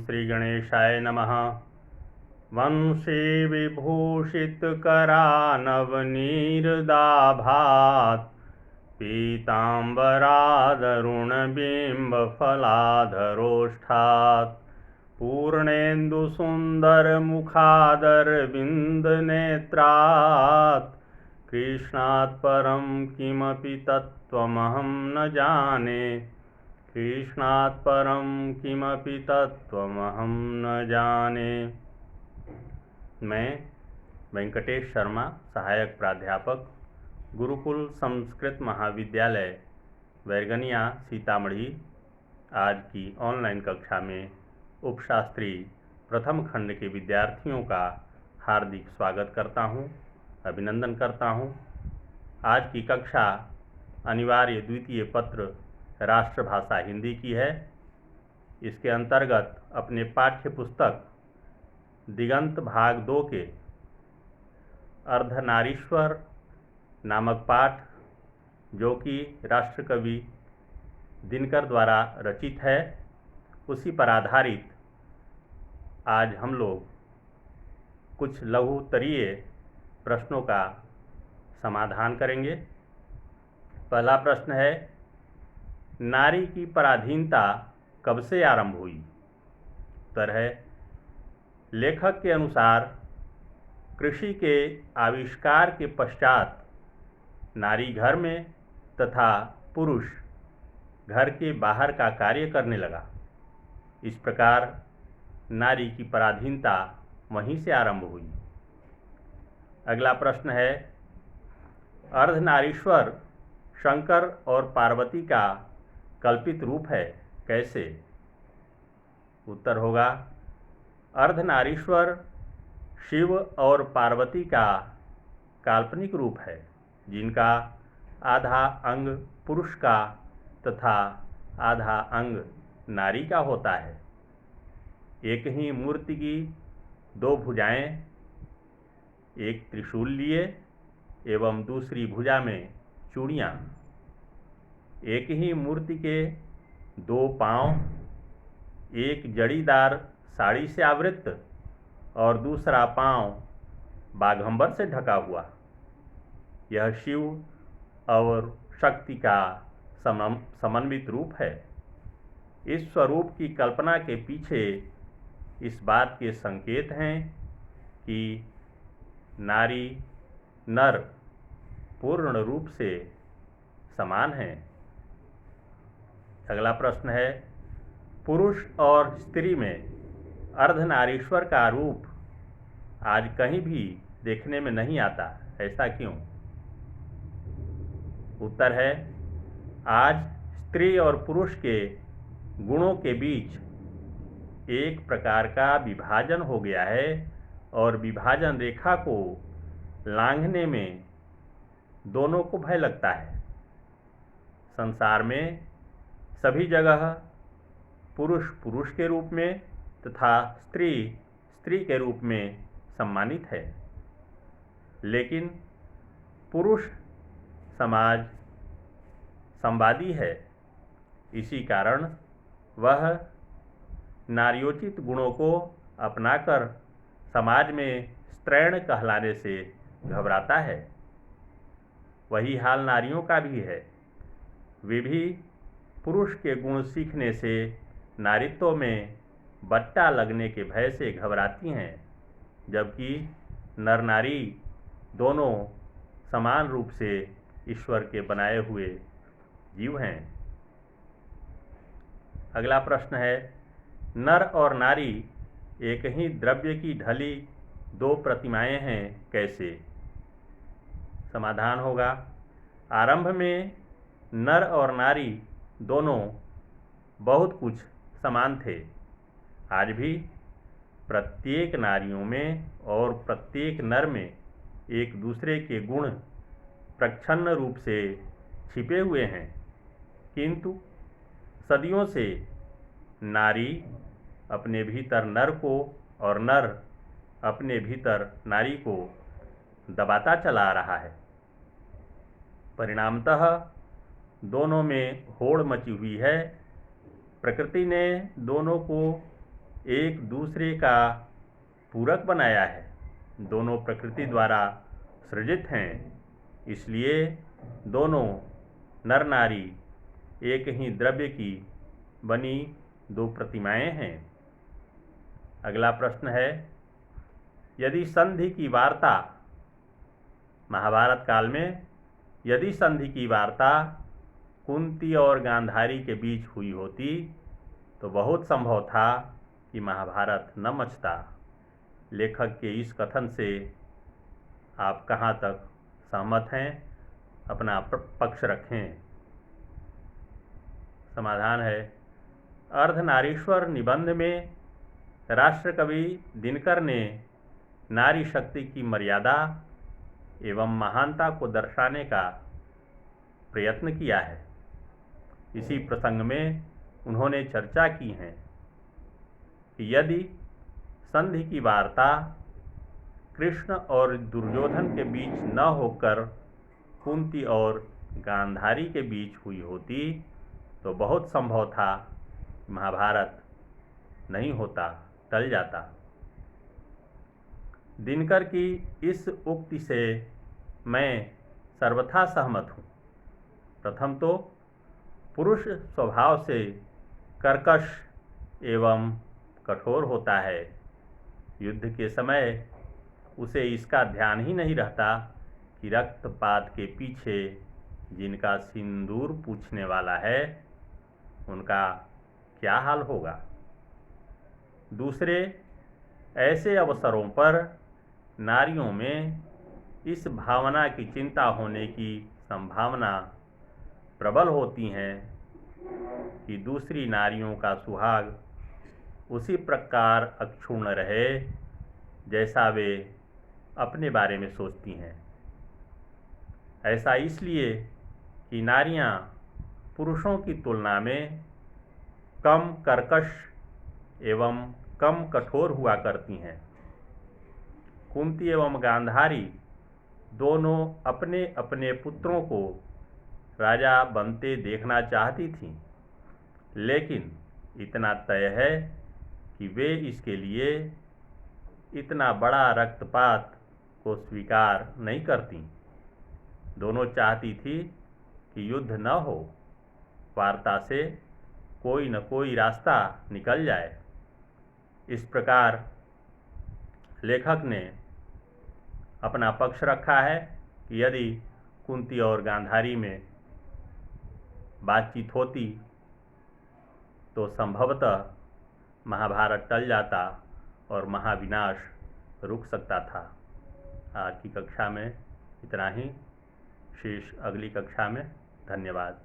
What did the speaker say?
श्रीगणेशाय नमः। वंशी विभूषितकरानवनीरदाभात् पीताम्बरादरुणबिम्बफलाधरोष्ठात् पूर्णेन्दुसुन्दरमुखादरविन्दनेत्रात् कृष्णात् परं किमपि तत्त्वमहं न जाने। कृष्णात् परं किमपि तत्त्वमहं न जाने। मैं वेंकटेश शर्मा, सहायक प्राध्यापक, गुरुकुल संस्कृत महाविद्यालय बैरगनिया सीतामढ़ी, आज की ऑनलाइन कक्षा में उपशास्त्री प्रथम खंड के विद्यार्थियों का हार्दिक स्वागत करता हूं, अभिनंदन करता हूं। आज की कक्षा अनिवार्य द्वितीय पत्र राष्ट्रभाषा हिंदी की है। इसके अंतर्गत अपने पाठ्य पुस्तक दिगंत भाग 2 के अर्धनारीश्वर नामक पाठ, जो कि राष्ट्रकवि दिनकर द्वारा रचित है, उसी पर आधारित आज हम लोग कुछ लघुत्तरीय प्रश्नों का समाधान करेंगे। पहला प्रश्न है, नारी की पराधीनता कब से आरंभ हुई? उत्तर है, लेखक के अनुसार कृषि के आविष्कार के पश्चात नारी घर में तथा पुरुष घर के बाहर का कार्य करने लगा। इस प्रकार नारी की पराधीनता वहीं से आरंभ हुई। अगला प्रश्न है, अर्धनारीश्वर शंकर और पार्वती का कल्पित रूप है, कैसे? उत्तर होगा, अर्धनारीश्वर शिव और पार्वती का काल्पनिक रूप है, जिनका आधा अंग पुरुष का तथा आधा अंग नारी का होता है। एक ही मूर्ति की दो भुजाएं, एक त्रिशूल लिए एवं दूसरी भुजा में चूड़ियाँ। एक ही मूर्ति के दो पांव, एक जड़ीदार साड़ी से आवृत और दूसरा पांव बाघंबर से ढका हुआ। यह शिव और शक्ति का समन्वित रूप है। इस स्वरूप की कल्पना के पीछे इस बात के संकेत हैं कि नारी नर पूर्ण रूप से समान हैं। अगला प्रश्न है, पुरुष और स्त्री में अर्धनारीश्वर का रूप आज कहीं भी देखने में नहीं आता, ऐसा क्यों? उत्तर है, आज स्त्री और पुरुष के गुणों के बीच एक प्रकार का विभाजन हो गया है और विभाजन रेखा को लांघने में दोनों को भय लगता है। संसार में सभी जगह पुरुष पुरुष के रूप में तथा स्त्री स्त्री के रूप में सम्मानित है, लेकिन पुरुष समाज संवादी है। इसी कारण वह नार्योचित गुणों को अपनाकर समाज में स्त्रैण कहलाने से घबराता है। वही हाल नारियों का भी है। वे भी पुरुष के गुण सीखने से नारीत्व में बट्टा लगने के भय से घबराती हैं, जबकि नर नारी दोनों समान रूप से ईश्वर के बनाए हुए जीव हैं। अगला प्रश्न है, नर और नारी एक ही द्रव्य की ढली दो प्रतिमाएं हैं, कैसे? समाधान होगा, आरंभ में नर और नारी दोनों बहुत कुछ समान थे। आज भी प्रत्येक नारियों में और प्रत्येक नर में एक दूसरे के गुण प्रच्छन्न रूप से छिपे हुए हैं, किंतु सदियों से नारी अपने भीतर नर को और नर अपने भीतर नारी को दबाता चला आ रहा है। परिणामतः दोनों में होड़ मची हुई है। प्रकृति ने दोनों को एक दूसरे का पूरक बनाया है। दोनों प्रकृति द्वारा सृजित हैं, इसलिए दोनों नर नारी एक ही द्रव्य की बनी दो प्रतिमाएं हैं। अगला प्रश्न है, यदि संधि की वार्ता महाभारत काल में यदि संधि की वार्ता कुंती और गांधारी के बीच हुई होती तो बहुत संभव था कि महाभारत न मचता। लेखक के इस कथन से आप कहाँ तक सहमत हैं? अपना पक्ष रखें। समाधान है, अर्धनारीश्वर निबंध में राष्ट्रकवि दिनकर ने नारी शक्ति की मर्यादा एवं महानता को दर्शाने का प्रयत्न किया है। इसी प्रसंग में उन्होंने चर्चा की है कि यदि संधि की वार्ता कृष्ण और दुर्योधन के बीच न होकर कुंती और गांधारी के बीच हुई होती तो बहुत संभव था महाभारत नहीं होता, टल जाता। दिनकर की इस उक्ति से मैं सर्वथा सहमत हूँ। प्रथम तो पुरुष स्वभाव से कर्कश एवं कठोर होता है। युद्ध के समय उसे इसका ध्यान ही नहीं रहता कि रक्तपात के पीछे जिनका सिंदूर पूछने वाला है उनका क्या हाल होगा। दूसरे, ऐसे अवसरों पर नारियों में इस भावना की चिंता होने की संभावना प्रबल होती हैं कि दूसरी नारियों का सुहाग उसी प्रकार अक्षुण्ण रहे जैसा वे अपने बारे में सोचती हैं। ऐसा इसलिए कि नारियां पुरुषों की तुलना में कम कर्कश एवं कम कठोर हुआ करती हैं। कुंती एवं गांधारी दोनों अपने अपने पुत्रों को राजा बनते देखना चाहती थीं, लेकिन इतना तय है कि वे इसके लिए इतना बड़ा रक्तपात को स्वीकार नहीं करती। दोनों चाहती थी कि युद्ध न हो, वार्ता से कोई न कोई रास्ता निकल जाए। इस प्रकार लेखक ने अपना पक्ष रखा है कि यदि कुंती और गांधारी में बातचीत होती तो संभवतः महाभारत टल जाता और महाविनाश रुक सकता था। आज की कक्षा में इतना ही, शेष अगली कक्षा में। धन्यवाद।